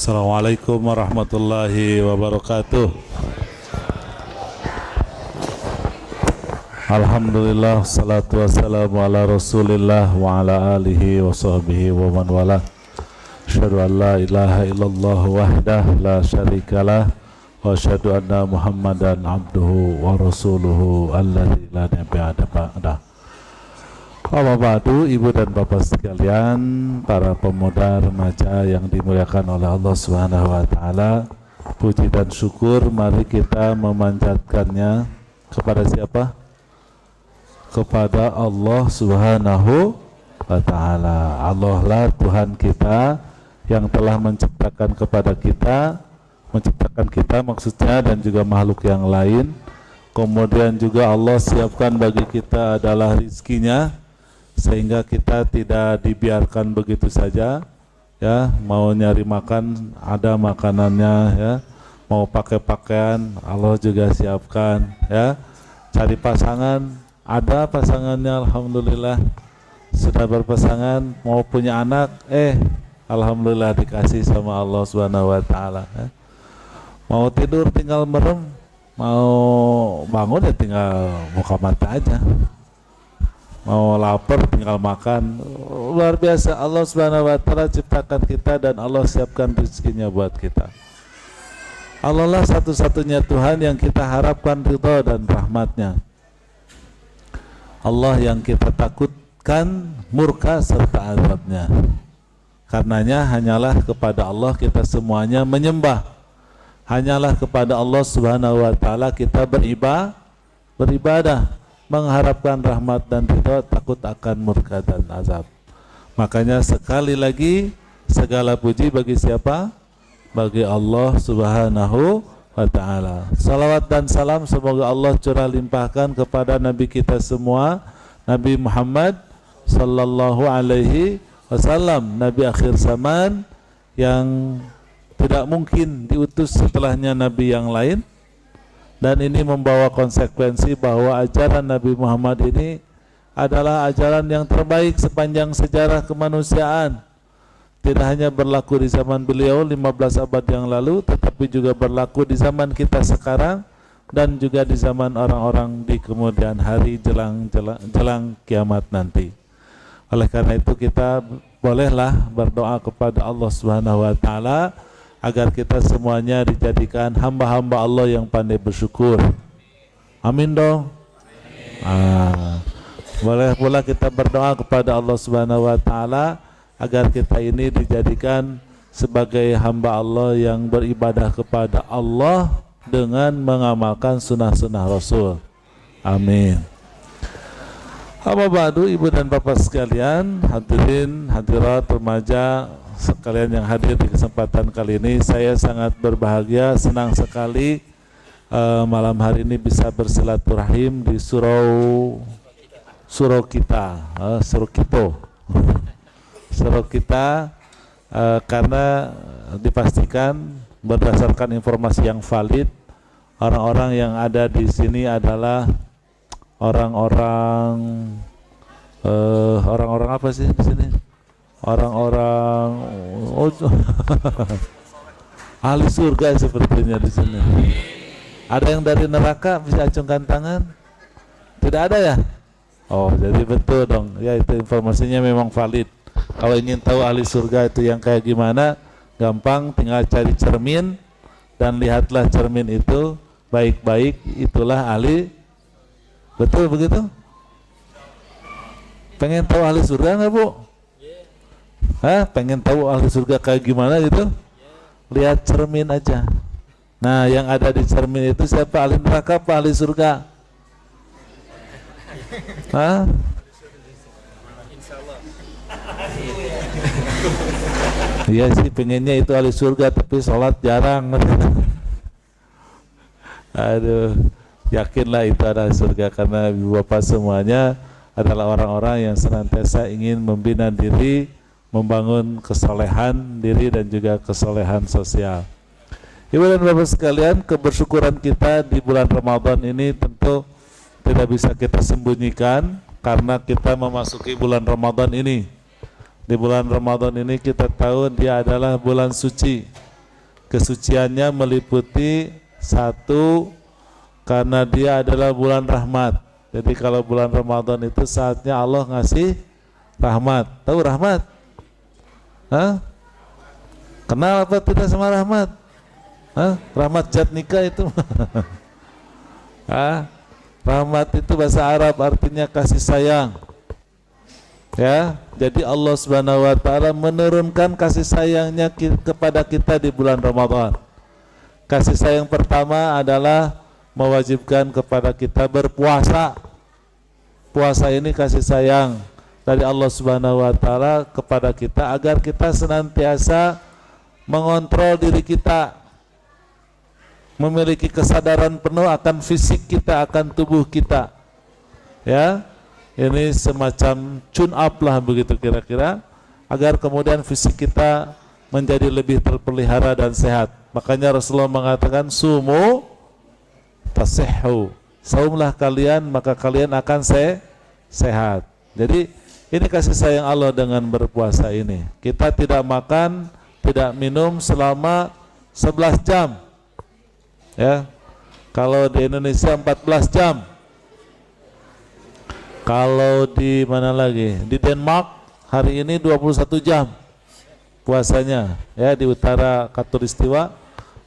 Assalamualaikum warahmatullahi wabarakatuh. Alhamdulillah, salatu wassalamu ala rasulillah wa ala alihi wa sahbihi wa man wala. Asyhadu an la ilaha illallah wahdah la syarikalah wa asyhadu anna muhammadan abduhu wa rasuluhu alladzi la nabiyya ba'dah. Amma ba'du, ibu dan bapak sekalian, para pemuda remaja yang dimuliakan oleh Allah Subhanahu wa taala, puji dan syukur mari kita memanjatkannya kepada siapa? Kepada Allah Subhanahu wa taala. Allah lah Tuhan kita yang telah menciptakan kita maksudnya, dan juga makhluk yang lain. Kemudian juga Allah siapkan bagi kita adalah rizkinya, sehingga kita tidak dibiarkan begitu saja, ya. Mau nyari makan ada makanannya, ya. Mau pakai pakaian Allah juga siapkan, ya. Cari pasangan ada pasangannya, alhamdulillah. Sudah berpasangan, mau punya anak, alhamdulillah dikasih sama Allah Subhanahu wa taala, ya. Mau tidur tinggal merem, mau bangun ya tinggal buka mata aja. Mau lapar tinggal makan. Luar biasa, Allah Subhanahu wa taala ciptakan kita dan Allah siapkan rezekinya buat kita. Allah lah satu-satunya Tuhan yang kita harapkan ridha dan rahmatnya. Allah yang kita takutkan murka serta azabnya. Karenanya hanyalah kepada Allah kita semuanya menyembah. Hanyalah kepada Allah Subhanahu wa taala kita beribadah, mengharapkan rahmat dan ridha, takut akan murka dan azab. Makanya sekali lagi segala puji bagi siapa? Bagi Allah Subhanahu wa ta'ala. Salawat dan salam semoga Allah curah limpahkan kepada Nabi kita semua, Nabi Muhammad sallallahu alaihi wasallam, Nabi akhir zaman yang tidak mungkin diutus setelahnya Nabi yang lain. Dan ini membawa konsekuensi bahwa ajaran Nabi Muhammad ini adalah ajaran yang terbaik sepanjang sejarah kemanusiaan. Tidak hanya berlaku di zaman beliau 15 abad yang lalu, tetapi juga berlaku di zaman kita sekarang dan juga di zaman orang-orang di kemudian hari jelang kiamat nanti. Oleh karena itu kita bolehlah berdoa kepada Allah Subhanahu wa taala agar kita semuanya dijadikan hamba-hamba Allah yang pandai bersyukur. Amin dong. Boleh pula kita berdoa kepada Allah Subhanahu wa taala agar kita ini dijadikan sebagai hamba Allah yang beribadah kepada Allah dengan mengamalkan sunnah-sunnah Rasul. Amin. Amma ba'du, ibu dan bapak sekalian, hadirin hadirat remaja sekalian yang hadir di kesempatan kali ini, saya sangat berbahagia, senang sekali malam hari ini bisa bersilaturahim di surau kita, karena dipastikan berdasarkan informasi yang valid, orang-orang yang ada di sini adalah orang-orang apa sih di sini? Orang-orang ahli surga sepertinya di sini. Ada yang dari neraka, bisa acungkan tangan? Tidak ada ya? Oh, jadi betul dong. Ya, itu informasinya memang valid. Kalau ingin tahu ahli surga itu yang kayak gimana, gampang, tinggal cari cermin dan lihatlah cermin itu baik-baik, itulah ahli. Betul begitu? Pengen tahu ahli surga nggak, Bu? Pengen tahu ahli surga kayak gimana gitu? Lihat cermin aja. Nah, yang ada di cermin itu siapa? Ahli neraka apa ahli surga? Iya sih, pengennya itu ahli surga tapi sholat jarang. Aduh, yakinlah itu ada surga, karena ibu bapak semuanya adalah orang-orang yang senantiasa ingin membina diri, membangun kesolehan diri dan juga kesolehan sosial. Ibu dan bapak sekalian, kebersyukuran kita di bulan Ramadan ini tentu tidak bisa kita sembunyikan, karena kita memasuki bulan Ramadan ini. Di bulan Ramadan ini kita tahu dia adalah bulan suci, Kesuciannya meliputi satu, karena dia adalah bulan rahmat. Jadi kalau bulan Ramadan itu saatnya Allah ngasih rahmat. Tahu rahmat? Hah? Kenal apa tidak sama rahmat? Hah? Rahmat jat nikah itu. Hah? Rahmat itu bahasa Arab artinya kasih sayang. Ya, jadi Allah Subhanahu wa taala menurunkan kasih sayangnya kepada kita di bulan Ramadan. Kasih sayang pertama adalah mewajibkan kepada kita berpuasa. Puasa ini kasih sayang dari Allah Subhanahu wa taala kepada kita agar kita senantiasa mengontrol diri kita, memiliki kesadaran penuh akan fisik kita, akan tubuh kita. Ya, ini semacam tune up lah begitu kira-kira, agar kemudian fisik kita menjadi lebih terpelihara dan sehat. Makanya Rasulullah mengatakan sumu tasihhu, saumlah kalian maka kalian akan sehat. Jadi ini kasih sayang Allah dengan berpuasa ini. Kita tidak makan, tidak minum selama 11 jam. Ya. Kalau di Indonesia 14 jam. Kalau di mana lagi? Di Denmark hari ini 21 jam puasanya, ya, di utara Khatulistiwa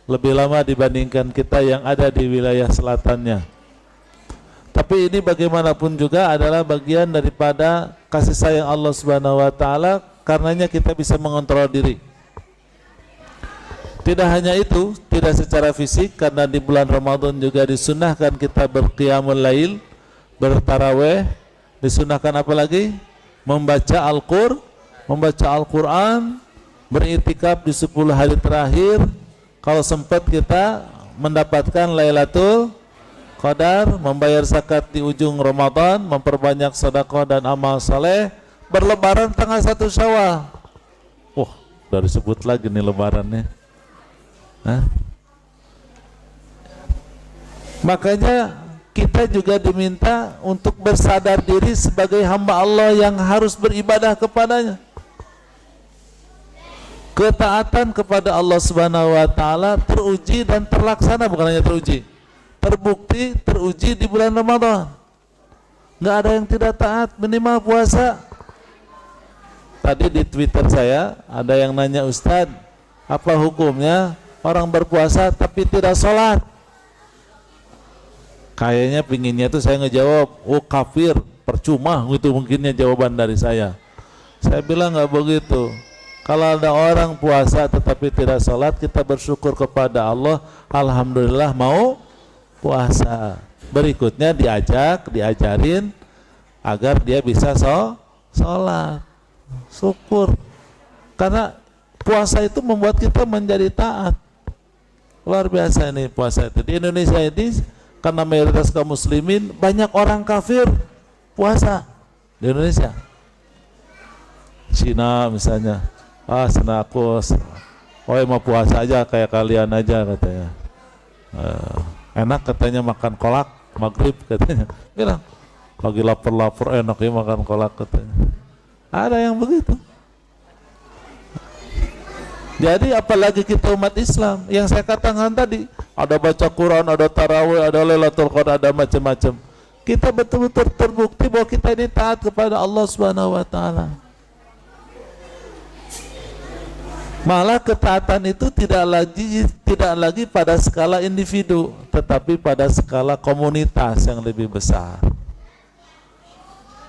lebih lama dibandingkan kita yang ada di wilayah selatannya. Tapi ini bagaimanapun juga adalah bagian daripada kasih sayang Allah Subhanahu wa taala, karenanya kita bisa mengontrol diri. Tidak hanya itu, tidak secara fisik, karena di bulan Ramadan juga disunahkan kita berqiyamul lail, bertarawih, disunahkan apa lagi? Membaca Al-Quran, beriktikaf di 10 hari terakhir. Kalau sempat kita mendapatkan Lailatul Qadar, membayar zakat di ujung Ramadan, memperbanyak sedekah dan amal saleh, berlebaran tanggal 1 Syawal. Wah, udah disebut lagi nih lebarannya. Nah, makanya kita juga diminta untuk bersadar diri sebagai hamba Allah yang harus beribadah kepadanya. Ketaatan kepada Allah Subhanahu wa taala teruji dan terlaksana, bukan hanya teruji, terbukti, teruji di bulan Ramadan. Nggak ada yang tidak taat, minimal puasa. Tadi di Twitter saya ada yang nanya, Ustadz, apa hukumnya orang berpuasa tapi tidak sholat? Kayaknya pinginnya itu saya ngejawab, oh kafir, percuma, itu mungkinnya jawaban dari saya. Saya bilang nggak begitu. Kalau ada orang puasa tetapi tidak sholat, kita bersyukur kepada Allah, alhamdulillah mau puasa. Berikutnya diajarin agar dia bisa sholat. Syukur. Karena puasa itu membuat kita menjadi taat. Luar biasa ini puasa itu. Di Indonesia ini karena mayoritas kaum muslimin, banyak orang kafir puasa di Indonesia. Cina misalnya, Cina aku mau puasa aja kayak kalian aja katanya. Enak katanya makan kolak maghrib katanya. Bilang lagi lapar enak ya makan kolak katanya. Ada yang begitu. Jadi apalagi kita umat Islam, yang saya katakan tadi, ada baca Quran, ada tarawih, ada Lailatul Qadar, ada macam-macam. Kita betul-betul terbukti bahwa kita ini taat kepada Allah Subhanahu wa taala. Malah ketaatan itu tidak lagi pada skala individu, tetapi pada skala komunitas yang lebih besar.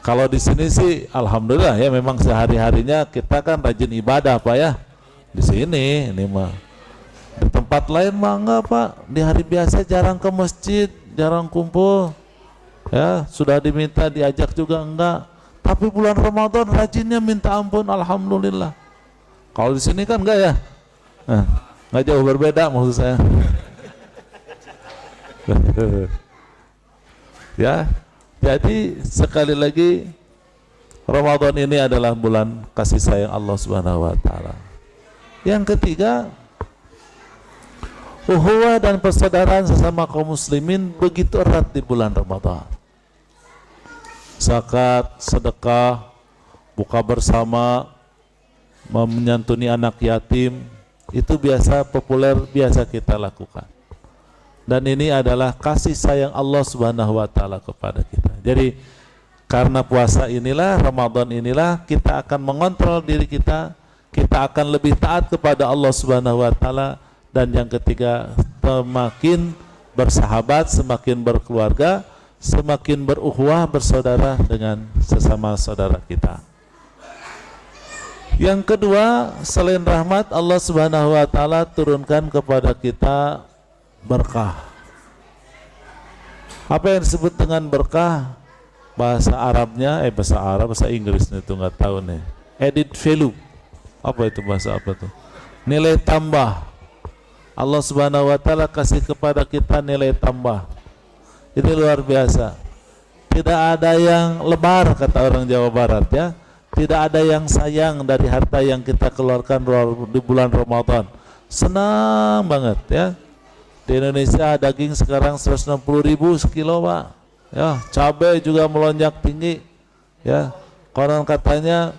Kalau di sini sih alhamdulillah ya, memang sehari-harinya kita kan rajin ibadah Pak ya. Di sini ini mah. Di tempat lain mah enggak Pak. Di hari biasa jarang ke masjid, jarang kumpul. Ya, sudah diminta diajak juga enggak. Tapi bulan Ramadan rajinnya minta ampun, alhamdulillah. Kalau di sini kan enggak ya? Enggak jauh berbeda maksud saya. Ya. Jadi sekali lagi Ramadan ini adalah bulan kasih sayang Allah Subhanahu wa taala. Yang ketiga, ukhuwah dan persaudaraan sesama kaum muslimin begitu erat di bulan Ramadan. Zakat, sedekah, buka bersama, menyantuni anak yatim, Itu biasa populer, biasa kita lakukan. Dan ini adalah kasih sayang Allah Subhanahu wa taala kepada kita. Jadi karena puasa inilah, Ramadan inilah, kita akan mengontrol diri kita, kita akan lebih taat kepada Allah Subhanahu wa taala, dan yang ketiga, semakin bersahabat, semakin berkeluarga, semakin berukhuwah, bersaudara dengan sesama saudara kita. Yang kedua, selain rahmat, Allah Subhanahu wa taala turunkan kepada kita berkah. Apa yang disebut dengan berkah? Bahasa Arabnya, bahasa Inggrisnya itu nggak tahu nih. Added value. Apa itu, bahasa apa tuh? Nilai tambah. Allah Subhanahu wa taala kasih kepada kita nilai tambah. Ini luar biasa. Tidak ada yang lebar, kata orang Jawa Barat ya. Tidak ada yang sayang dari harta yang kita keluarkan di bulan Ramadan. Senang banget ya. Di Indonesia daging sekarang 160.000 sekilo, Pak. Ya, cabai juga melonjak tinggi. Ya, konon katanya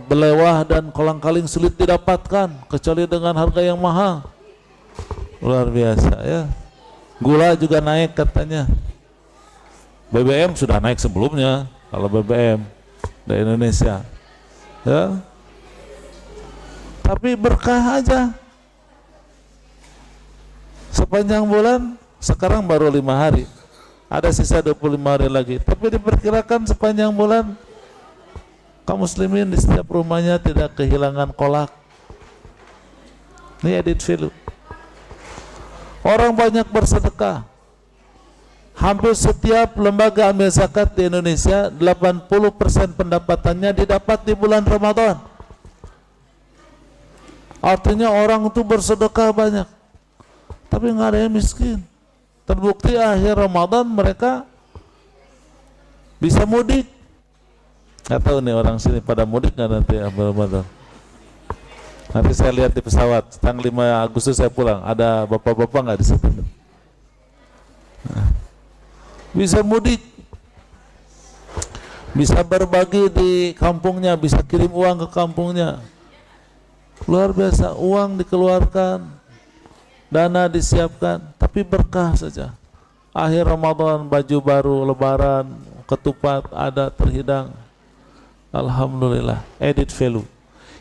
belewah dan kolang-kaling sulit didapatkan kecuali dengan harga yang mahal. Luar biasa ya. Gula juga naik katanya. BBM sudah naik sebelumnya kalau BBM di Indonesia. Ya. Tapi berkah aja. Sepanjang bulan, sekarang baru 5 hari. Ada sisa 25 hari lagi. Tapi diperkirakan sepanjang bulan kaum muslimin di setiap rumahnya tidak kehilangan kolak. Ini added value. Orang banyak bersedekah. Hampir setiap lembaga amil zakat di Indonesia 80% pendapatannya didapat di bulan Ramadan. Artinya orang itu bersedekah banyak, tapi nggak ada yang miskin. Terbukti akhir Ramadan mereka bisa mudik. Nggak tahu nih orang sini pada mudik nggak nanti akhir Ramadan. Nanti saya lihat di pesawat, tanggal 5 Agustus saya pulang, ada bapak-bapak nggak di situ? Nah, bisa mudik, bisa berbagi di kampungnya, bisa kirim uang ke kampungnya. Luar biasa, uang dikeluarkan, dana disiapkan, tapi berkah saja. Akhir Ramadan, baju baru, lebaran, ketupat ada terhidang. Alhamdulillah, added value.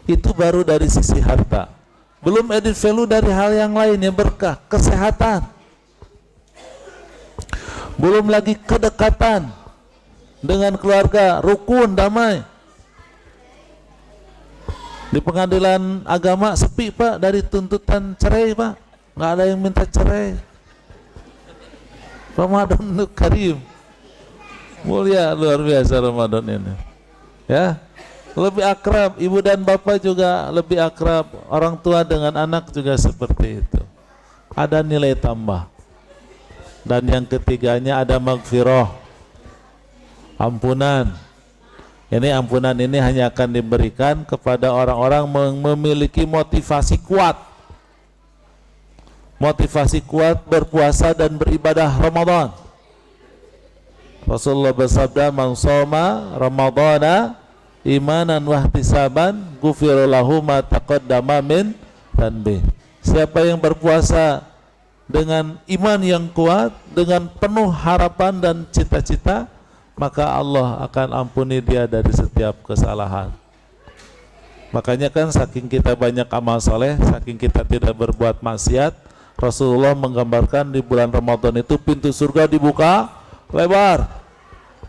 Itu baru dari sisi harta. Belum added value dari hal yang lainnya, berkah, kesehatan. Belum lagi kedekatan dengan keluarga, rukun, damai. Di pengadilan agama sepi, Pak, dari tuntutan cerai, Pak. Nggak ada yang minta cerai. Ramadan Karim. Mulia, luar biasa Ramadan ini. Ya, lebih akrab, ibu dan bapak juga lebih akrab, orang tua dengan anak juga seperti itu. Ada nilai tambah. Dan yang ketiganya ada maghfirah, ampunan. Ini ampunan ini hanya akan diberikan kepada orang-orang yang memiliki motivasi kuat. Motivasi kuat berpuasa dan beribadah Ramadan. Rasulullah bersabda, "Man shoma Ramadhana imanan wahtisaban ghufira lahu ma taqaddama min dhanbi." Siapa yang berpuasa dengan iman yang kuat, dengan penuh harapan dan cita-cita, maka Allah akan ampuni dia dari setiap kesalahan. Makanya kan saking kita banyak amal soleh, saking kita tidak berbuat maksiat, Rasulullah menggambarkan di bulan Ramadan itu pintu surga dibuka lebar,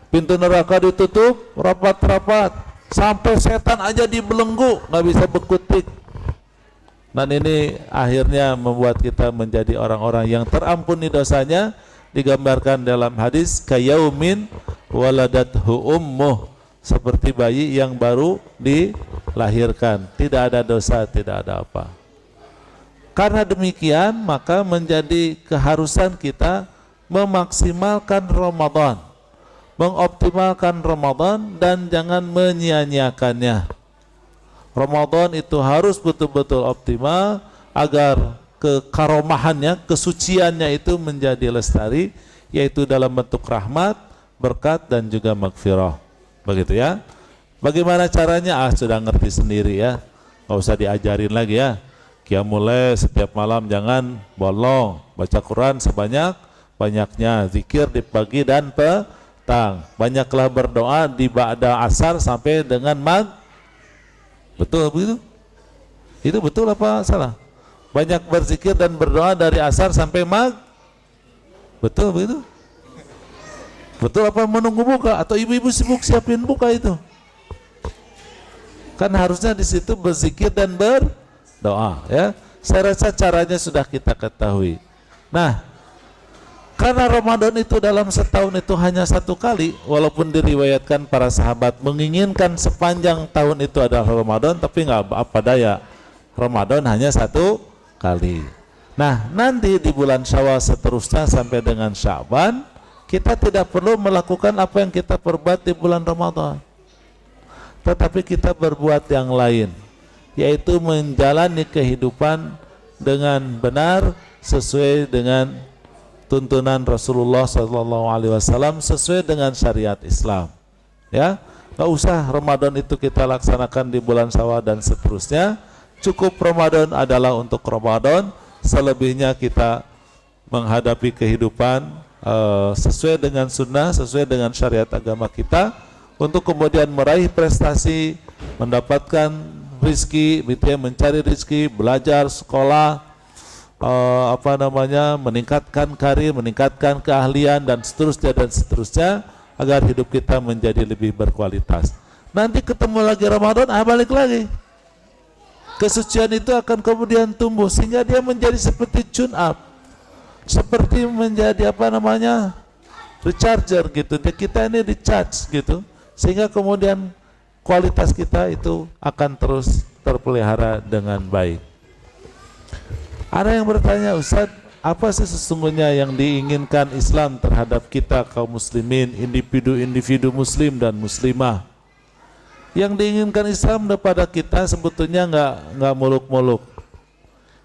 pintu neraka ditutup rapat-rapat, sampai setan aja dibelenggu, nggak bisa berkutik. Dan ini akhirnya membuat kita menjadi orang-orang yang terampuni dosanya. Digambarkan dalam hadis, kayaumin waladathu ummuh, seperti bayi yang baru dilahirkan, tidak ada dosa, tidak ada apa. Karena demikian, maka menjadi keharusan kita memaksimalkan Ramadan, mengoptimalkan Ramadan, dan jangan menyia-nyiakannya. Ramadan itu harus betul-betul optimal agar kekaromahannya, kesuciannya itu menjadi lestari, yaitu dalam bentuk rahmat, berkat, dan juga maghfirah. Begitu ya. Bagaimana caranya? Sudah ngerti sendiri ya. Nggak nggak usah diajarin lagi ya. Qiyamul lail setiap malam jangan bolong, baca Quran sebanyak-banyaknya, zikir di pagi dan petang, banyaklah berdoa di ba'da asar sampai dengan betul begitu? Itu betul apa salah? Banyak berzikir dan berdoa dari asar sampai betul begitu? Betul apa menunggu buka atau ibu-ibu sibuk siapin buka itu? Kan harusnya di situ berzikir dan berdoa ya. Saya rasa caranya sudah kita ketahui. Nah, karena Ramadan itu dalam setahun itu hanya satu kali, walaupun diriwayatkan para sahabat menginginkan sepanjang tahun itu adalah Ramadan, tapi nggak apa daya, Ramadan hanya satu kali. Nah, nanti di bulan Syawal seterusnya sampai dengan Sya'ban, kita tidak perlu melakukan apa yang kita perbuat di bulan Ramadan, tetapi kita berbuat yang lain, yaitu menjalani kehidupan dengan benar sesuai dengan tuntunan Rasulullah SAW, sesuai dengan syariat Islam. Ya, nggak usah Ramadan itu kita laksanakan di bulan Syawal dan seterusnya. Cukup Ramadan adalah untuk Ramadan. Selebihnya kita menghadapi kehidupan sesuai dengan sunnah, sesuai dengan syariat agama kita, untuk kemudian meraih prestasi, mendapatkan rizki, mencari rizki, belajar, sekolah, meningkatkan karir, meningkatkan keahlian dan seterusnya agar hidup kita menjadi lebih berkualitas. Nanti ketemu lagi Ramadan, balik lagi. Kesucian itu akan kemudian tumbuh sehingga dia menjadi seperti tune up, seperti menjadi recharger gitu. Kita ini recharge gitu, sehingga kemudian kualitas kita itu akan terus terpelihara dengan baik. Ada yang bertanya, Ustadz, apa sih sesungguhnya yang diinginkan Islam terhadap kita kaum muslimin, individu muslim dan muslimah? Yang diinginkan Islam kepada kita sebetulnya nggak muluk-muluk.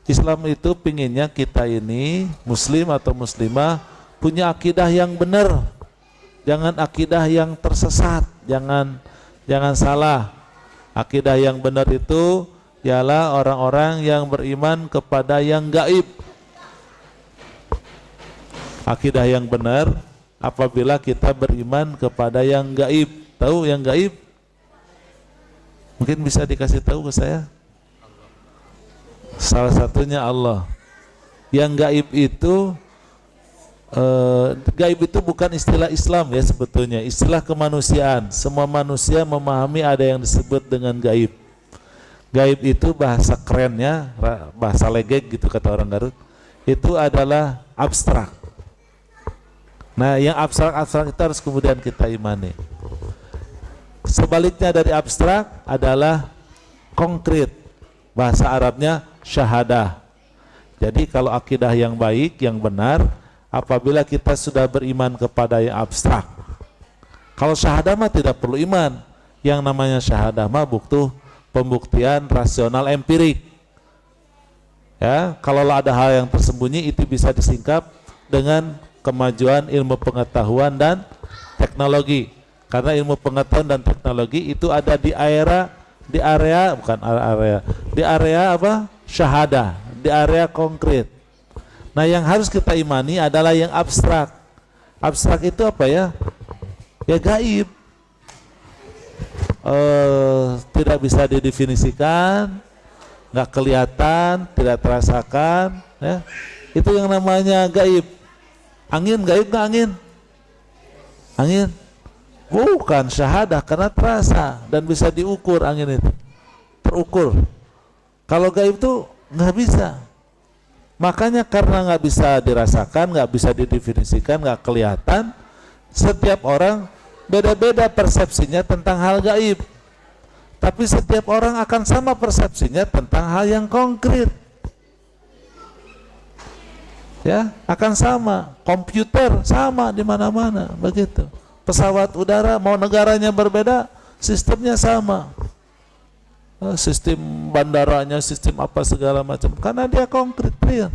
Islam itu pinginnya kita ini muslim atau muslimah punya akidah yang benar, jangan akidah yang tersesat, jangan salah. Akidah yang benar itu ialah orang-orang yang beriman kepada yang gaib. Akidah yang benar apabila kita beriman kepada yang gaib. Tahu yang gaib? Mungkin bisa dikasih tahu ke saya? Salah satunya Allah. Yang gaib itu bukan istilah Islam ya sebetulnya, istilah kemanusiaan. Semua manusia memahami ada yang disebut dengan gaib. Gaib itu bahasa kerennya, bahasa legek gitu kata orang Garut, itu adalah abstrak. Nah, yang abstrak-abstrak itu harus kemudian kita imani. Sebaliknya dari abstrak adalah konkret. Bahasa Arabnya syahadah. Jadi kalau akidah yang baik, yang benar, apabila kita sudah beriman kepada yang abstrak. Kalau syahadah mah tidak perlu iman. Yang namanya syahadah mah butuh pembuktian rasional empirik. Ya, kalau ada hal yang tersembunyi itu bisa disingkap dengan kemajuan ilmu pengetahuan dan teknologi. Karena ilmu pengetahuan dan teknologi itu ada di area syahadah, di area konkret. Nah, yang harus kita imani adalah yang abstrak. Abstrak itu apa ya? Ya gaib. Tidak bisa didefinisikan, nggak kelihatan, tidak terasakan, ya. Itu yang namanya gaib. Angin gaib nggak angin? Angin bukan syahadah karena terasa dan bisa diukur angin itu, terukur. Kalau gaib itu nggak bisa. Makanya karena nggak bisa dirasakan, nggak bisa didefinisikan, nggak kelihatan, setiap orang beda-beda persepsinya tentang hal gaib. Tapi setiap orang akan sama persepsinya tentang hal yang konkret. Ya, akan sama. Komputer sama di mana-mana, begitu. Pesawat udara mau negaranya berbeda, sistemnya sama. Sistem bandaranya, sistem apa segala macam. Karena dia konkret, real.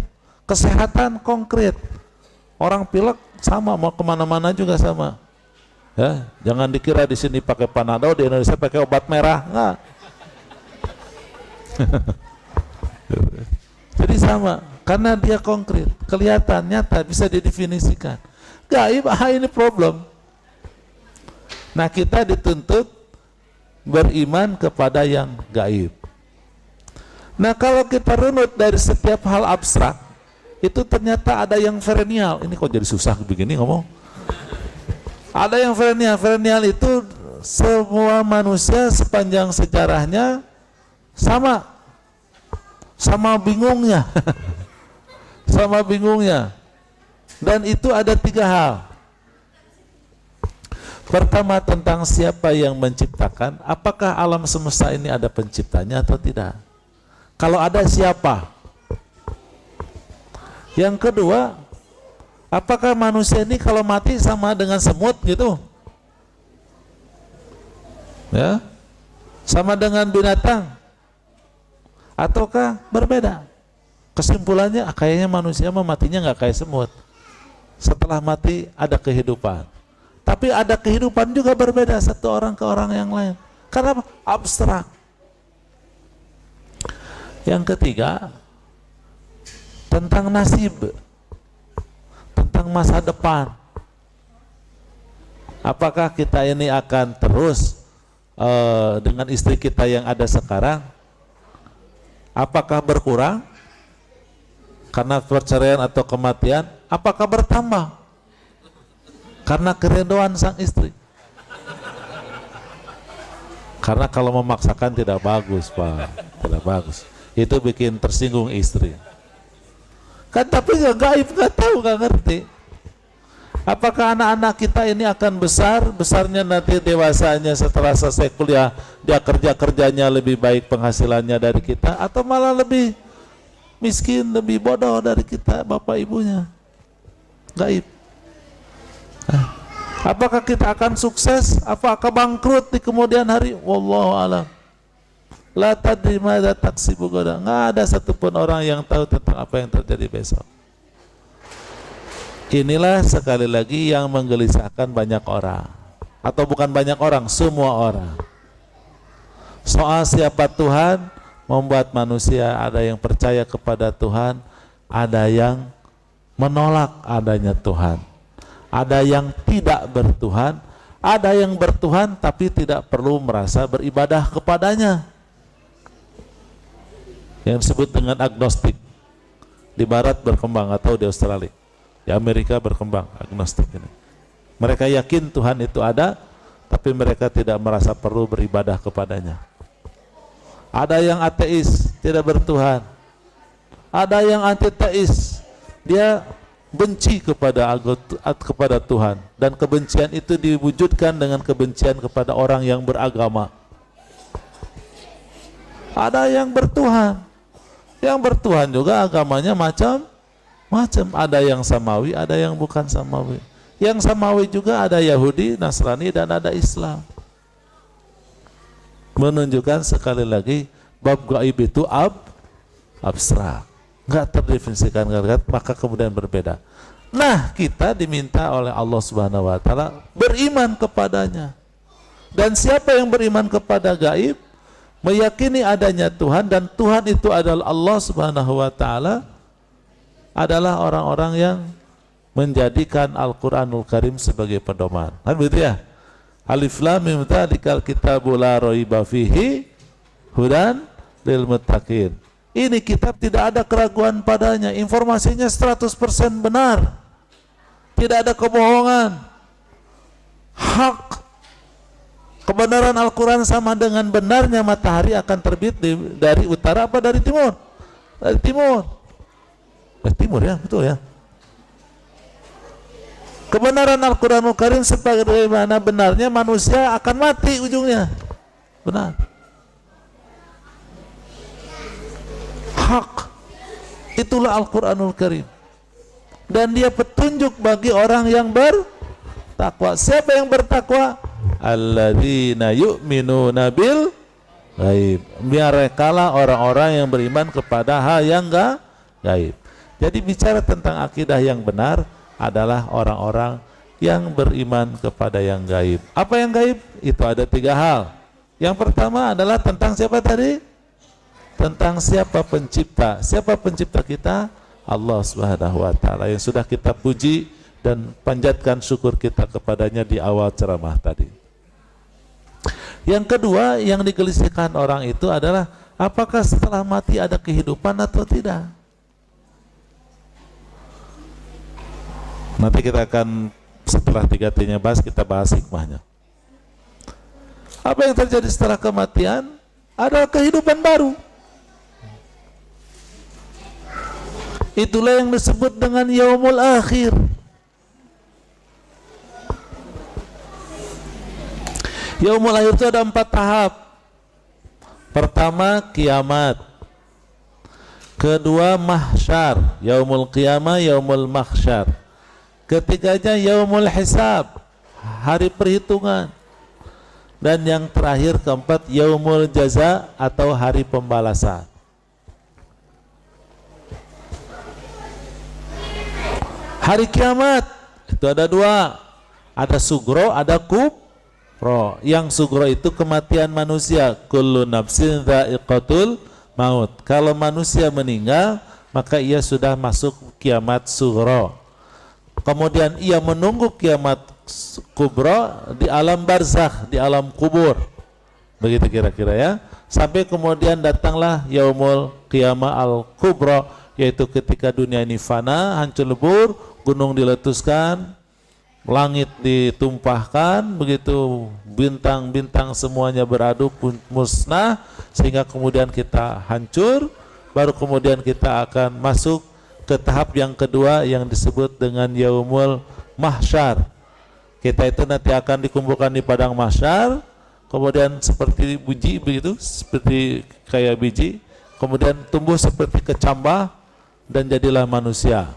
Kesehatan konkret. Orang pilek sama, mau kemana-mana juga sama. Ya, jangan dikira di sini pakai Panadol, di Indonesia pakai obat merah, enggak. Jadi sama, karena dia konkret, kelihatan, nyata, bisa didefinisikan. Gaib, ini problem. Nah, kita dituntut beriman kepada yang gaib. Nah, kalau kita runut dari setiap hal abstrak, itu ternyata ada yang perennial. Ini kok jadi susah begini ngomong. Ada yang perennial. Perennial itu semua manusia sepanjang sejarahnya sama bingungnya. Sama bingungnya. Dan itu ada 3 hal. Pertama, tentang siapa yang menciptakan. Apakah alam semesta ini ada penciptanya atau tidak? Kalau ada, siapa? Yang kedua, apakah manusia ini kalau mati sama dengan semut gitu? Ya, sama dengan binatang? Ataukah berbeda? Kesimpulannya, kayaknya manusia matinya nggak kayak semut. Setelah mati ada kehidupan. Tapi ada kehidupan juga berbeda satu orang ke orang yang lain. Karena abstrak. Yang ketiga, tentang nasib, tentang masa depan. Apakah kita ini akan terus dengan istri kita yang ada sekarang? Apakah berkurang karena perceraian atau kematian? Apakah bertambah karena keridhaan sang istri? Karena kalau memaksakan tidak bagus, Pak, tidak bagus. Itu bikin tersinggung istri. Kan tapi nggak gaib, nggak tahu, nggak ngerti. Apakah anak-anak kita ini akan besarnya nanti dewasanya setelah selesai kuliah dia kerjanya lebih baik penghasilannya dari kita, atau malah lebih miskin, lebih bodoh dari kita bapak ibunya? Gaib. Apakah kita akan sukses? Apakah bangkrut di kemudian hari? Wallahu a'lam. La tadri madza taksibu ghadan. Nggak ada satupun orang yang tahu tentang apa yang terjadi besok. Inilah sekali lagi yang menggelisahkan banyak orang. Atau bukan banyak orang, semua orang. Soal siapa Tuhan membuat manusia ada yang percaya kepada Tuhan, ada yang menolak adanya Tuhan. Ada yang tidak bertuhan, ada yang bertuhan tapi tidak perlu merasa beribadah kepadanya. Yang disebut dengan agnostik. Di barat berkembang atau di Australia. Di Amerika berkembang agnostik ini. Mereka yakin Tuhan itu ada, tapi mereka tidak merasa perlu beribadah kepadanya. Ada yang ateis, tidak bertuhan. Ada yang antiteis, dia benci kepada Tuhan, dan kebencian itu diwujudkan dengan kebencian kepada orang yang beragama. Ada yang bertuhan. Yang bertuhan juga agamanya macam-macam. Ada yang samawi, ada yang bukan samawi. Yang samawi juga ada Yahudi, Nasrani, dan ada Islam. Menunjukkan sekali lagi bab gaib itu abstrak, nggak terdefinisikan, maka kemudian berbeda. Nah, kita diminta oleh Allah Subhanahu wa Ta'ala beriman kepadanya. Dan siapa yang beriman kepada gaib, meyakini adanya Tuhan, dan Tuhan itu adalah Allah Subhanahu wa Ta'ala, adalah orang-orang yang menjadikan Al-Quranul Karim sebagai pedoman. Kan begitu ya? Alif Lam Mim Dzalikal Kitabu la raiba fihi hudan lil muttaqin. Ini kitab tidak ada keraguan padanya, informasinya 100% benar, tidak ada kebohongan, hak. Kebenaran Al-Quran sama dengan benarnya matahari akan terbit dari utara apa dari timur? Dari timur. Timur ya, betul ya. Kebenaran Al-Quranul Karim sebagaimana benarnya manusia akan mati ujungnya. Benar. Hak. Itulah Al-Quranul Karim. Dan dia petunjuk bagi orang yang bertakwa. Siapa yang bertakwa? Alladzina yu'minuna bil ghaib. Merekalah orang-orang yang beriman kepada hal yang gaib. Jadi bicara tentang akidah yang benar adalah orang-orang yang beriman kepada yang gaib. Apa yang gaib? Itu ada 3 hal. Yang pertama adalah tentang siapa tadi? tentang siapa pencipta. Siapa pencipta kita? Allah Subhanahu wa taala, yang sudah kita puji dan panjatkan syukur kita kepadanya di awal ceramah tadi. Yang kedua yang digelisahkan orang itu adalah apakah setelah mati ada kehidupan atau tidak. Nanti kita akan setelah 3T-nya bahas, kita bahas hikmahnya. Apa yang terjadi setelah kematian? Ada kehidupan baru. Itulah yang disebut dengan yaumul akhir. Yaumul akhir itu ada 4 tahap. Pertama, kiamat. Kedua, mahsyar. Yaumul qiyamah, yaumul mahsyar. Ketiganya, yaumul hisab, hari perhitungan. Dan yang terakhir, keempat, yaumul jaza atau hari pembalasan. Hari kiamat itu ada 2. Ada sugro, ada kubro. Yang sugro itu kematian manusia. Kullu nafsin dha'iqatul maut. Kalau manusia meninggal, maka ia sudah masuk kiamat sugro. Kemudian ia menunggu kiamat kubro di alam barzakh, di alam kubur. Begitu kira-kira ya. Sampai kemudian datanglah yaumul qiyamah al-kubro, yaitu ketika dunia ini fana, hancur lebur, gunung diletuskan, langit ditumpahkan, begitu bintang-bintang semuanya beradu musnah, sehingga kemudian kita hancur, baru kemudian kita akan masuk ke tahap yang kedua yang disebut dengan yaumul mahsyar. Kita itu nanti akan dikumpulkan di padang mahsyar, kemudian seperti biji begitu, seperti kayak biji, kemudian tumbuh seperti kecambah dan jadilah manusia.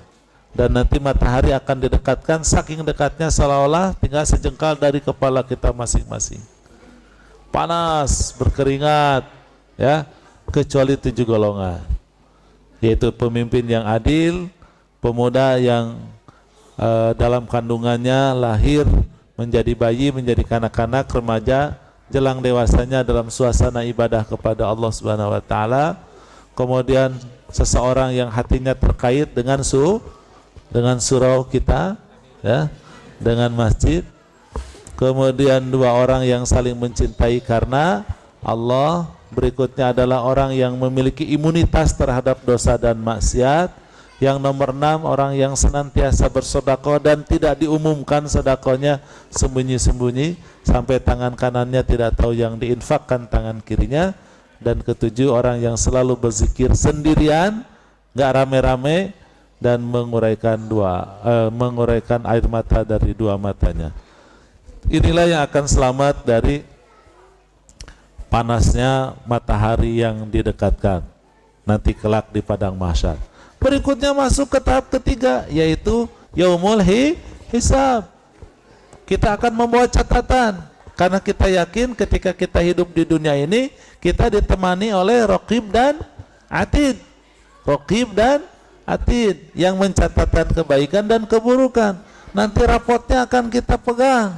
Dan nanti matahari akan didekatkan, saking dekatnya seolah-olah tinggal sejengkal dari kepala kita masing-masing. Panas, berkeringat, ya, kecuali 7 golongan, yaitu pemimpin yang adil, pemuda yang dalam kandungannya lahir menjadi bayi, menjadi kanak-kanak, remaja, jelang dewasanya dalam suasana ibadah kepada Allah Subhanahu wa taala. Kemudian seseorang yang hatinya terkait dengan surau kita, ya, dengan masjid. Kemudian 2 orang yang saling mencintai karena Allah. Berikutnya adalah orang yang memiliki imunitas terhadap dosa dan maksiat. Yang nomor 6, orang yang senantiasa bersedekah dan tidak diumumkan sedekahnya, sembunyi-sembunyi sampai tangan kanannya tidak tahu yang diinfakkan tangan kirinya. Dan ketujuh, orang yang selalu berzikir sendirian, nggak rame-rame, dan menguraikan air mata dari 2 matanya. Inilah yang akan selamat dari panasnya matahari yang didekatkan nanti kelak di padang mahsyar. Berikutnya masuk ke tahap ketiga, yaitu yaumul hisab. Kita akan membawa catatan, karena kita yakin ketika kita hidup di dunia ini, kita ditemani oleh Raqib dan Atid. Raqib dan Atid yang mencatatkan kebaikan dan keburukan. Nanti rapotnya akan kita pegang.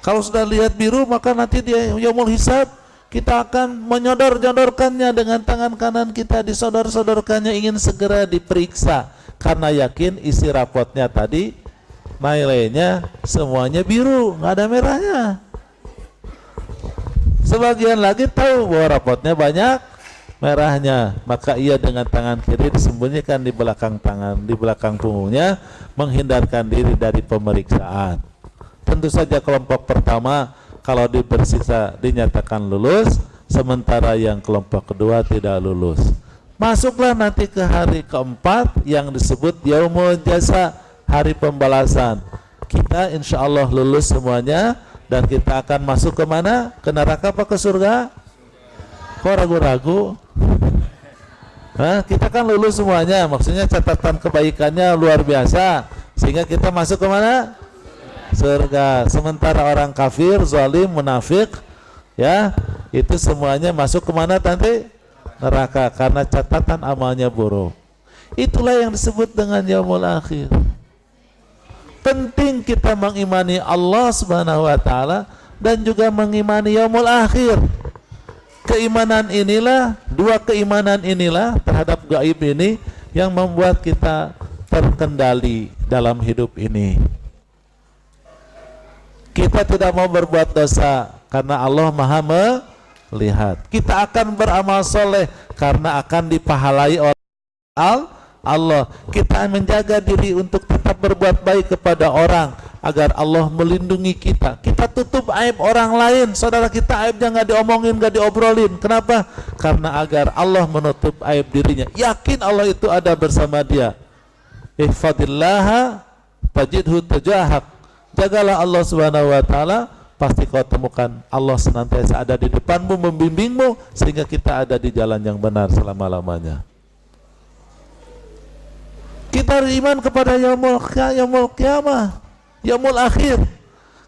Kalau sudah lihat biru, maka nanti di yaumul hisab kita akan menyodorkannya dengan tangan kanan kita, disodorkannya, ingin segera diperiksa karena yakin isi rapotnya tadi nilainya semuanya biru, nggak ada merahnya. Sebagian lagi tahu bahwa rapotnya banyak merahnya, maka ia dengan tangan kiri disembunyikan di belakang tangan, di belakang punggungnya, menghindarkan diri dari pemeriksaan. Tentu saja kelompok pertama kalau dipersiksa dinyatakan lulus, sementara yang kelompok kedua tidak lulus. Masuklah nanti ke hari keempat yang disebut yaumul jaza, hari pembalasan. Kita insya Allah lulus semuanya, dan kita akan masuk ke mana? Ke neraka apa ke surga? Kok ragu-ragu? Kita kan lulus semuanya, maksudnya catatan kebaikannya luar biasa, sehingga kita masuk ke mana? Surga. Sementara orang kafir, zalim, munafik, ya, itu semuanya masuk ke mana nanti? Neraka, karena catatan amalnya buruk. Itulah yang disebut dengan yaumul akhir. Penting kita mengimani Allah Subhanahu wa taala dan juga mengimani yaumul akhir. dua keimanan inilah terhadap gaib ini yang membuat kita terkendali dalam hidup ini. Kita tidak mau berbuat dosa karena Allah Maha melihat. Kita akan beramal soleh karena akan dipahalai oleh Allah. Kita menjaga diri untuk tetap berbuat baik kepada orang agar Allah melindungi kita. Kita tutup aib orang lain, saudara kita aibnya nggak diomongin, nggak diobrolin. Kenapa? Karena agar Allah menutup aib dirinya. Yakin Allah itu ada bersama dia. Ihfadillaha tajidhu tujahak. Jagalah Allah Subhanahu wa taala, pasti kau temukan Allah senantiasa ada di depanmu membimbingmu sehingga kita ada di jalan yang benar selama-lamanya. Kita beriman kepada yaumul qiyamah, yaumul akhir.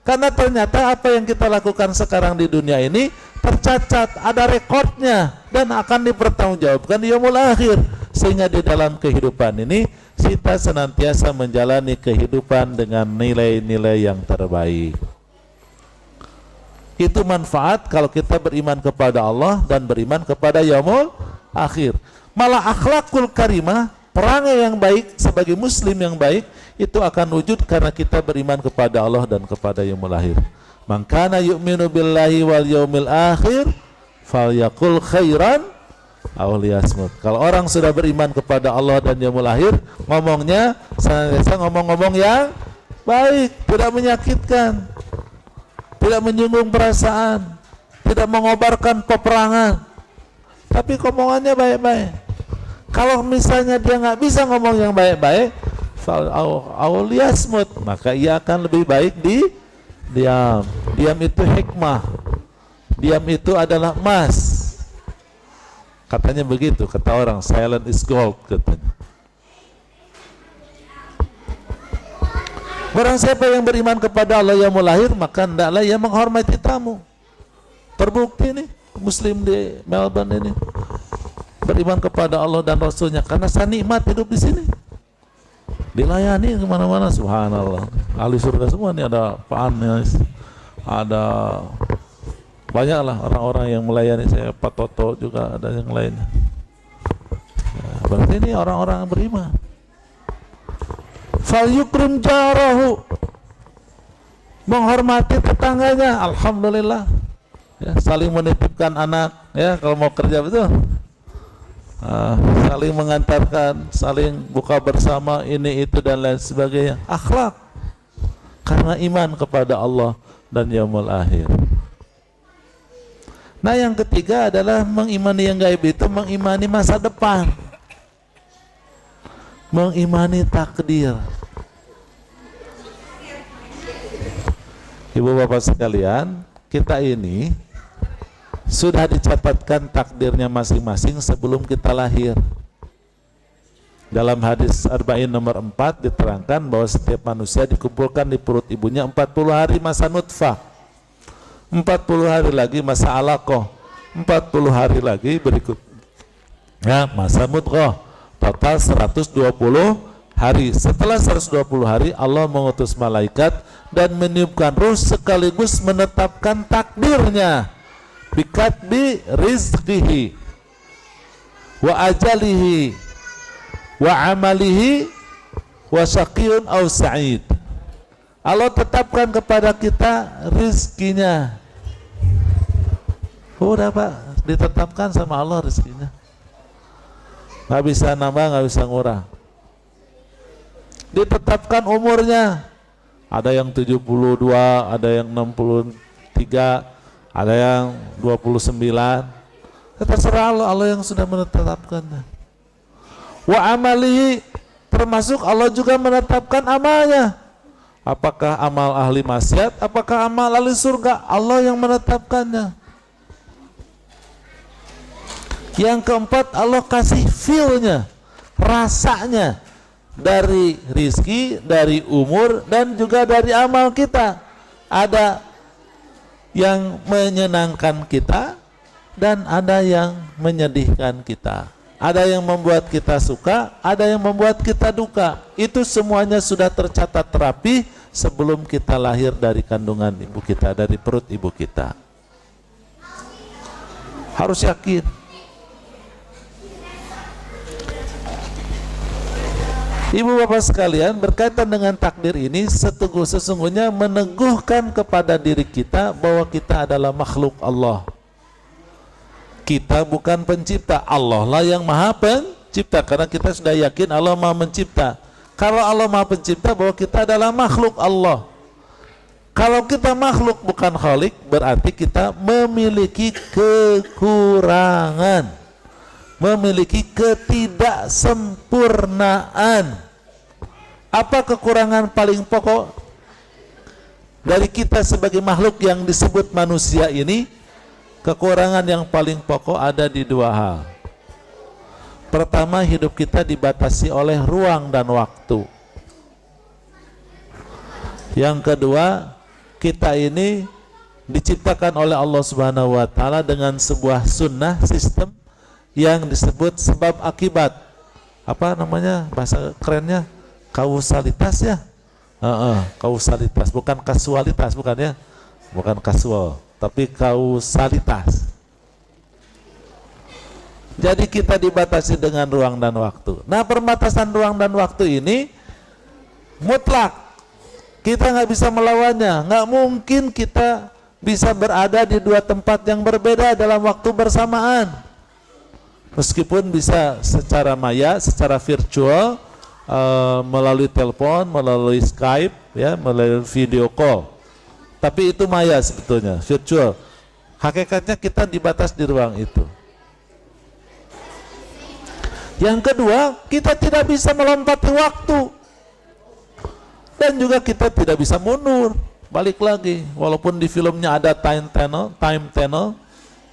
Karena ternyata apa yang kita lakukan sekarang di dunia ini tercatat, ada rekodnya dan akan dipertanggungjawabkan di yaumul akhir. Sehingga di dalam kehidupan ini kita senantiasa menjalani kehidupan dengan nilai-nilai yang terbaik. Itu manfaat kalau kita beriman kepada Allah dan beriman kepada yaumul akhir. Malah akhlakul karimah, perangai yang baik sebagai muslim yang baik itu akan wujud karena kita beriman kepada Allah dan kepada yaumul akhir. Man kana yu'minu billahi wal yaumil akhir falyaqul khairan aw liyasmut. Kalau orang sudah beriman kepada Allah dan yaumul akhir, ngomongnya senantiasa ngomong-ngomong yang baik, tidak menyakitkan, tidak menyinggung perasaan, tidak mengobarkan peperangan, tapi ngomongannya baik-baik. Kalau misalnya dia nggak bisa ngomong yang baik-baik, awliyasmut, maka ia akan lebih baik diam. Diam itu hikmah. Diam itu adalah emas. Katanya begitu, kata orang, silent is gold katanya. Barang siapa yang beriman kepada Allah yaumul akhir, maka hendaklah ia menghormati tamu. Terbukti nih, muslim di Melbourne ini beriman kepada Allah dan Rasulnya karena saya nikmat hidup di sini, dilayani kemana-mana, subhanallah. Ahli surga semua nih, ada Pak Anes, ada banyaklah orang-orang yang melayani saya, Pak Toto juga ada yang lainnya. Ya, berarti ini orang-orang yang beriman. Fal yukrim jarahu, menghormati tetangganya, alhamdulillah. Ya, saling menitipkan anak, ya kalau mau kerja betul. Saling mengantarkan, saling buka bersama, ini itu dan lain sebagainya. Akhlak karena iman kepada Allah dan yaumul akhir. Nah, yang ketiga adalah mengimani yang gaib itu mengimani masa depan, mengimani takdir. Ibu bapak sekalian, kita ini sudah dicatatkan takdirnya masing-masing sebelum kita lahir. Dalam hadis Arba'in nomor 4 diterangkan bahwa setiap manusia dikumpulkan di perut ibunya 40 hari masa nutfah, 40 hari lagi masa alaqah, 40 hari lagi berikutnya masa mudghah, total 120 hari. Setelah 120 hari Allah mengutus malaikat dan meniupkan ruh sekaligus menetapkan takdirnya. Bikatbi rizqihi wa ajalihi wa amalihi wa syaqiyun aw sa'id. Allah tetapkan kepada kita rizkinya. Udah Pak, ditetapkan sama Allah rizkinya. Nggak bisa nambah, nggak bisa ngurang. Ditetapkan umurnya. Ada yang 72, ada yang 63, ada yang 29. Terserah Allah yang sudah menetapkannya. Wa amalihi, termasuk Allah juga menetapkan amalnya. Apakah amal ahli maksiat, apakah amal ahli surga, Allah yang menetapkannya. Yang keempat, Allah kasih feel-nya, rasanya, dari rizki, dari umur, dan juga dari amal kita. Ada yang menyenangkan kita dan ada yang menyedihkan kita. Ada yang membuat kita suka, ada yang membuat kita duka. Itu semuanya sudah tercatat rapi sebelum kita lahir dari kandungan ibu kita, dari perut ibu kita. Harus yakin. Ibu bapak sekalian, berkaitan dengan takdir ini sesungguhnya meneguhkan kepada diri kita bahwa kita adalah makhluk Allah. Kita bukan pencipta, Allah lah yang maha pencipta, karena kita sudah yakin Allah maha mencipta. Kalau Allah maha pencipta, bahwa kita adalah makhluk Allah. Kalau kita makhluk bukan khalik, berarti kita memiliki kekurangan, memiliki ketidaksempurnaan. Apa kekurangan paling pokok dari kita sebagai makhluk yang disebut manusia ini? Kekurangan yang paling pokok ada di dua hal. Pertama, hidup kita dibatasi oleh ruang dan waktu. Yang kedua, kita ini diciptakan oleh Allah Subhanahu wa taala dengan sebuah sunnah, sistem yang disebut sebab akibat. Apa namanya bahasa kerennya? Kausalitas ya. Kausalitas, bukan kasualitas, bukan ya. Bukan kasual, tapi kausalitas. Jadi kita dibatasi dengan ruang dan waktu. Nah, pembatasan ruang dan waktu ini mutlak. Kita nggak bisa melawannya. Nggak mungkin kita bisa berada di dua tempat yang berbeda dalam waktu bersamaan. Meskipun bisa secara maya, secara virtual, melalui telepon, melalui Skype, ya, melalui video call. Tapi itu maya sebetulnya, virtual. Hakikatnya kita dibatas di ruang itu. Yang kedua, kita tidak bisa melompati waktu. Dan juga kita tidak bisa mundur, balik lagi. Walaupun di filmnya ada time tunnel,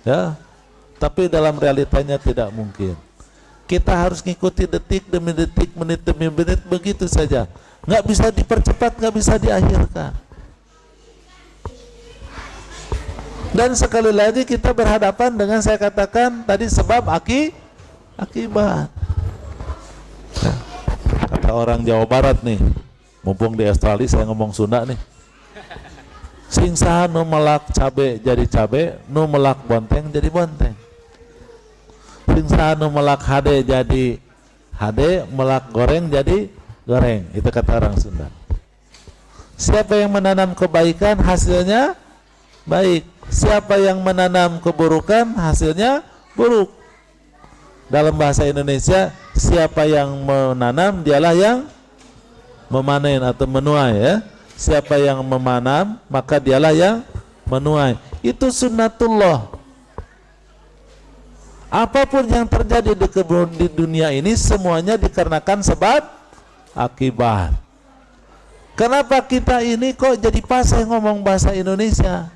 ya, tapi dalam realitanya tidak mungkin. Kita harus ngikuti detik demi detik, menit demi menit, begitu saja. Nggak bisa dipercepat, nggak bisa diakhirkan. Dan sekali lagi kita berhadapan dengan, saya katakan tadi, sebab akibat. Nah, kata orang Jawa Barat nih, mumpung di Australia saya ngomong Sunda nih. Sing saha nu melak cabe jadi cabe, nu melak bonteng jadi bonteng. Sing saha nu melak hade jadi hade, melak goreng jadi goreng. Itu kata orang Sunda. Siapa yang menanam kebaikan hasilnya baik. Siapa yang menanam keburukan hasilnya buruk. Dalam bahasa Indonesia, siapa yang menanam dialah yang memanen atau menuai, ya. Siapa yang memanam maka dialah yang menuai. Itu sunnatullah. Apapun yang terjadi di dunia ini semuanya dikarenakan sebab akibat. Kenapa kita ini kok jadi pasai ngomong bahasa Indonesia?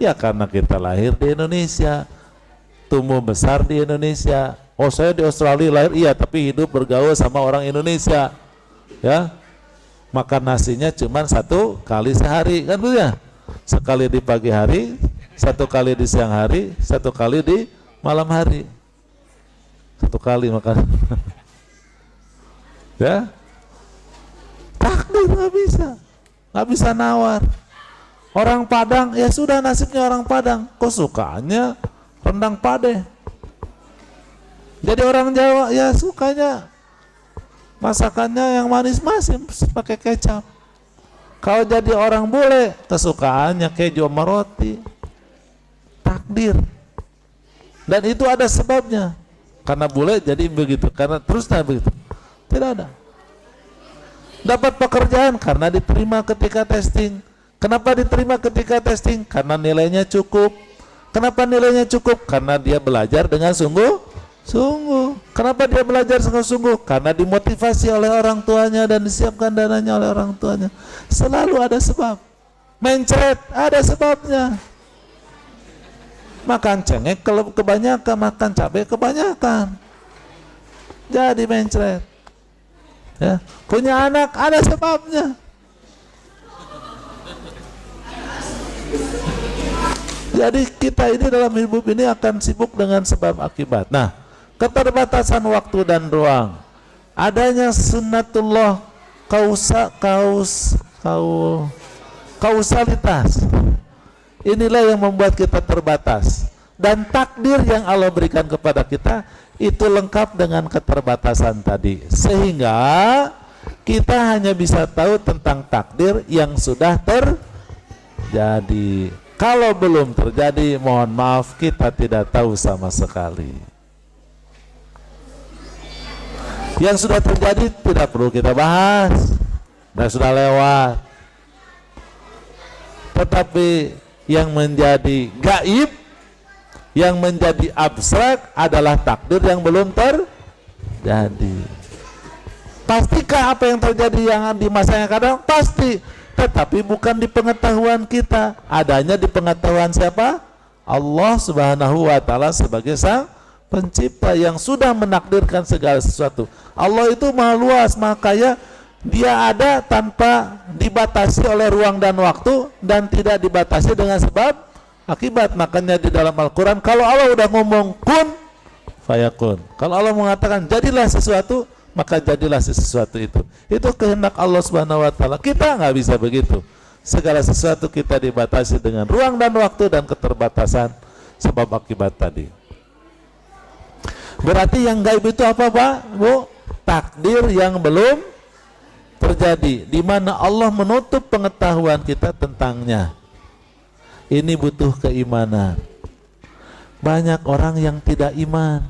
Ya karena kita lahir di Indonesia, tumbuh besar di Indonesia. Oh, saya di Australia lahir, iya, tapi hidup bergaul sama orang Indonesia, ya. Makan nasinya cuma 1 kali sehari, kan gitu ya. Sekali di pagi hari, 1 kali di siang hari, 1 kali di malam hari. 1 kali makan. Ya, takdir nggak bisa nawar. Orang Padang, ya sudah nasibnya orang Padang. Kok sukanya rendang pade? Jadi orang Jawa, ya sukanya masakannya yang manis-manis pakai kecap. Kalau jadi orang bule, kesukaannya keju sama roti. Takdir. Dan itu ada sebabnya. Karena bule jadi begitu, karena terusnya begitu. Tidak ada. Dapat pekerjaan karena diterima ketika testing. Kenapa diterima ketika testing? Karena nilainya cukup. Kenapa nilainya cukup? Karena dia belajar dengan sungguh. Kenapa dia belajar sungguh-sungguh? Karena dimotivasi oleh orang tuanya dan disiapkan dananya oleh orang tuanya. Selalu ada sebab. Mencret, ada sebabnya. Makan cengek kalau kebanyakan, makan cabai kebanyakan, jadi mencret. Ya. Punya anak, ada sebabnya. Jadi kita ini dalam hidup ini akan sibuk dengan sebab akibat. Nah, keterbatasan waktu dan ruang, adanya sunnatullah, kausalitas, inilah yang membuat kita terbatas. Dan takdir yang Allah berikan kepada kita itu lengkap dengan keterbatasan tadi, sehingga kita hanya bisa tahu tentang takdir yang sudah terjadi. Kalau belum terjadi, mohon maaf, kita tidak tahu sama sekali. Yang sudah terjadi tidak perlu kita bahas, dan sudah lewat. Tetapi yang menjadi gaib, yang menjadi abstrak adalah takdir yang belum terjadi. Pastikah apa yang terjadi yang di masa yang akan datang? Pasti, tetapi bukan di pengetahuan kita, adanya di pengetahuan siapa? Allah Subhanahu wa Ta'ala sebagai Sang Pencipta yang sudah menakdirkan segala sesuatu. Allah itu maha luas, maha kaya, Dia ada tanpa dibatasi oleh ruang dan waktu, dan tidak dibatasi dengan sebab akibat. Makanya di dalam Al-Quran, kalau Allah udah ngomong kun fayakun, kalau Allah mengatakan jadilah sesuatu, maka jadilah sesuatu itu kehendak Allah Subhanahu wa Ta'ala. Kita nggak bisa begitu. Segala sesuatu kita dibatasi dengan ruang dan waktu dan keterbatasan sebab akibat tadi. Berarti yang gaib itu apa, Pak, Bu? Takdir yang belum terjadi, di mana Allah menutup pengetahuan kita tentangnya. Ini butuh keimanan. Banyak orang yang tidak iman.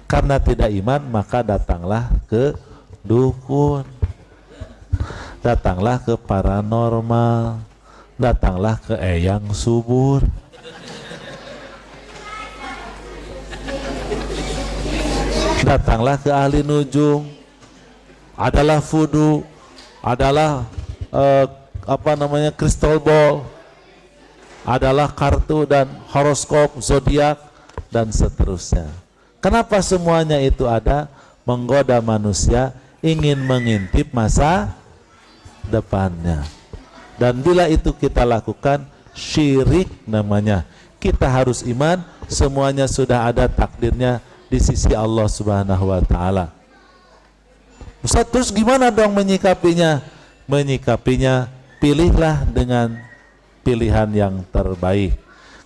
Karena tidak iman, maka datanglah ke dukun, datanglah ke paranormal, datanglah ke eyang subur. Datanglah ke ahli nujum, adalah vudu, adalah crystal ball, adalah kartu dan horoskop, zodiak, dan seterusnya. Kenapa semuanya itu ada? Menggoda manusia, ingin mengintip masa depannya. Dan bila itu kita lakukan, syirik namanya. Kita harus iman, semuanya sudah ada takdirnya di sisi Allah Subhanahu wa Ta'ala. Ustaz, terus gimana dong menyikapinya? Menyikapinya, pilihlah dengan pilihan yang terbaik.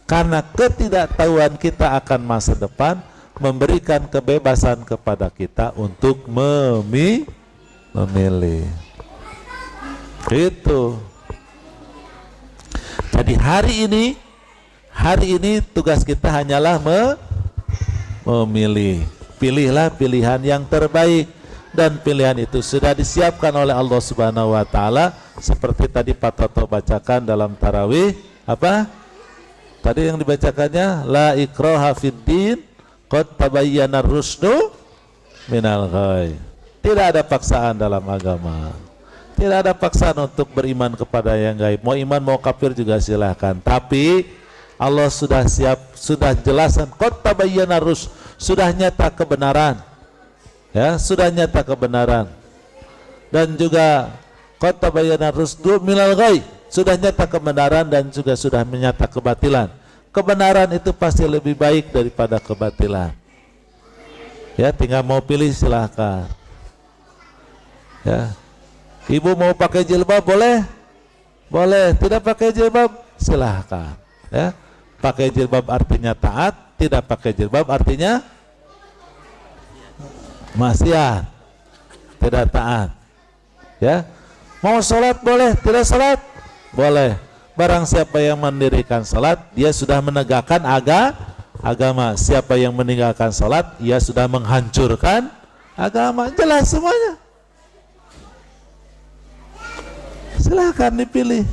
Karena ketidaktahuan kita akan masa depan memberikan kebebasan kepada kita untuk memilih. Itu. Jadi hari ini tugas kita hanyalah memilih. Pilihlah pilihan yang terbaik, dan pilihan itu sudah disiapkan oleh Allah Subhanahu wa Ta'ala, seperti tadi Pak Toto bacakan dalam tarawih. Apa tadi yang dibacakannya? La ikraha fiddin qad tabayyana rusdu minal ghai. Tidak ada paksaan dalam agama. Tidak ada paksaan untuk beriman kepada yang gaib. Mau iman mau kafir juga silahkan. Tapi Allah sudah siap, sudah jelasan, qad tabayyana rusd, sudah nyata kebenaran. Ya, sudah nyata kebenaran. Dan juga qad tabayyana rusdu minal ghai, sudah nyata kebenaran dan juga sudah menyata kebatilan. Kebenaran itu pasti lebih baik daripada kebatilan. Ya, tinggal mau pilih silahkan. Ya. Ibu mau pakai jilbab boleh? Boleh. Tidak pakai jilbab silahkan. Ya. Pakai jilbab artinya taat, tidak pakai jilbab artinya maksiat, tidak taat. Ya. Mau sholat boleh, tidak sholat boleh. Barang siapa yang mendirikan sholat, dia sudah menegakkan agama. Siapa yang meninggalkan sholat, ia sudah menghancurkan agama. Jelas semuanya. Silahkan dipilih.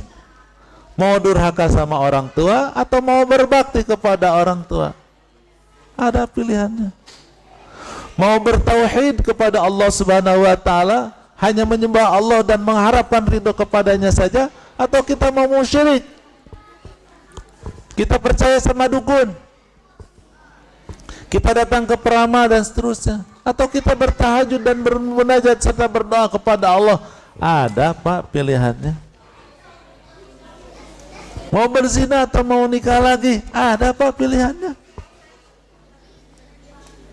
Mau durhaka sama orang tua atau mau berbakti kepada orang tua, ada pilihannya. Mau bertauhid kepada Allah Subhanahu wa Ta'ala, hanya menyembah Allah dan mengharapkan ridho kepadanya saja, atau kita mau musyrik, kita percaya sama dukun, kita datang ke peramal dan seterusnya, atau kita bertahajud dan bermunajat serta berdoa kepada Allah. Ada, Pak, pilihannya. Mau berzina atau mau nikah lagi, ada, Pak, pilihannya.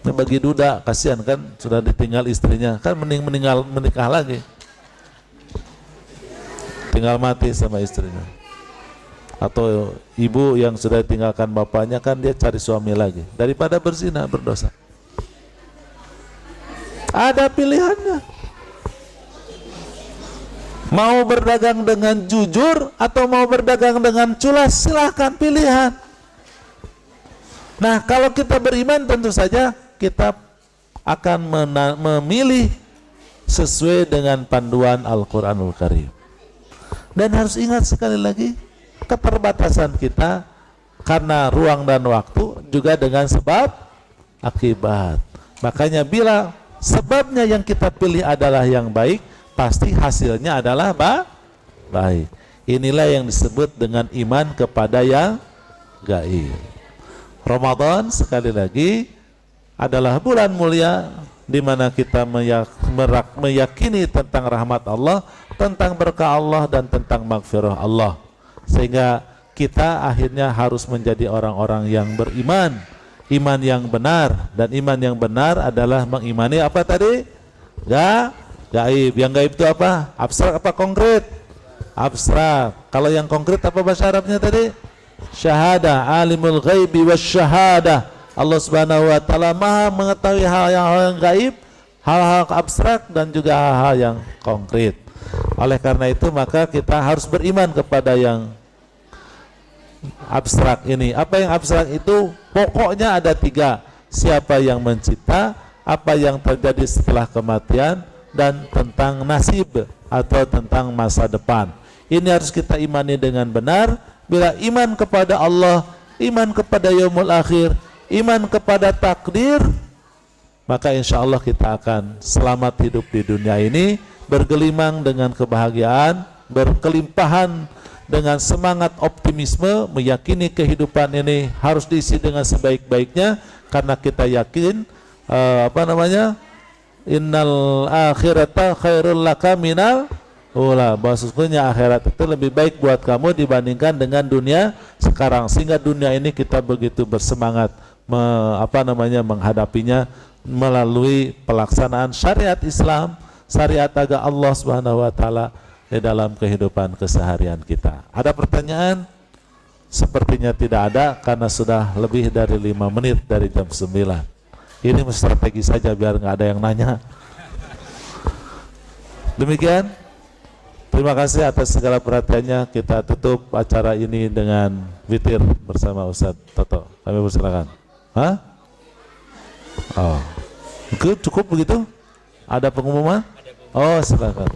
Ini bagi duda, kasihan kan, sudah ditinggal istrinya, kan mending menikah lagi, tinggal mati sama istrinya. Atau ibu yang sudah tinggalkan bapaknya, kan dia cari suami lagi daripada berzina, berdosa. Ada pilihannya. Mau berdagang dengan jujur atau mau berdagang dengan culas, silahkan pilihan. Nah, kalau kita beriman tentu saja kita akan memilih sesuai dengan panduan Al-Quranul Karim. Dan harus ingat sekali lagi, keterbatasan kita karena ruang dan waktu juga dengan sebab akibat. Makanya bila sebabnya yang kita pilih adalah yang baik, pasti hasilnya adalah baik. Inilah yang disebut dengan iman kepada yang gaib. Ramadan sekali lagi adalah bulan mulia di mana kita meyakini tentang rahmat Allah, tentang berkah Allah, dan tentang maghfirah Allah. Sehingga kita akhirnya harus menjadi orang-orang yang beriman, iman yang benar. Dan iman yang benar adalah mengimani apa tadi? Gaib. Yang gaib itu apa? Abstrak apa konkret? Abstrak. Kalau yang konkret apa bahasa Arabnya tadi? Syahadah, alimul ghaibi wasyahadah. Allah Subhanahu wa taala Maha mengetahui hal-hal yang gaib, hal-hal abstrak, dan juga hal-hal yang konkret. Oleh karena itu maka kita harus beriman kepada yang abstrak ini. Apa yang abstrak itu? Pokoknya ada 3. Siapa yang mencipta, apa yang terjadi setelah kematian, dan tentang nasib atau tentang masa depan. Ini harus kita imani dengan benar. Bila iman kepada Allah, iman kepada yaumul akhir, iman kepada takdir, maka insya Allah kita akan selamat hidup di dunia ini, bergelimang dengan kebahagiaan, berkelimpahan dengan semangat optimisme, meyakini kehidupan ini harus diisi dengan sebaik-baiknya, karena kita yakin innal akhirata khairul laka minal ula, bahwa sesungguhnya akhirat itu lebih baik buat kamu dibandingkan dengan dunia sekarang. Sehingga dunia ini kita begitu bersemangat menghadapinya melalui pelaksanaan syariat Islam, syariat agama Allah Subhanahu wa taala di dalam kehidupan keseharian kita. Ada pertanyaan? Sepertinya tidak ada, karena sudah lebih dari 5 menit dari jam 9. Ini strategi saja biar nggak ada yang nanya. Demikian. Terima kasih atas segala perhatiannya. Kita tutup acara ini dengan witir bersama Ustadz Toto. Kami persilakan. Hah? Oh, cukup begitu? Ada pengumuman? Oh, silakan.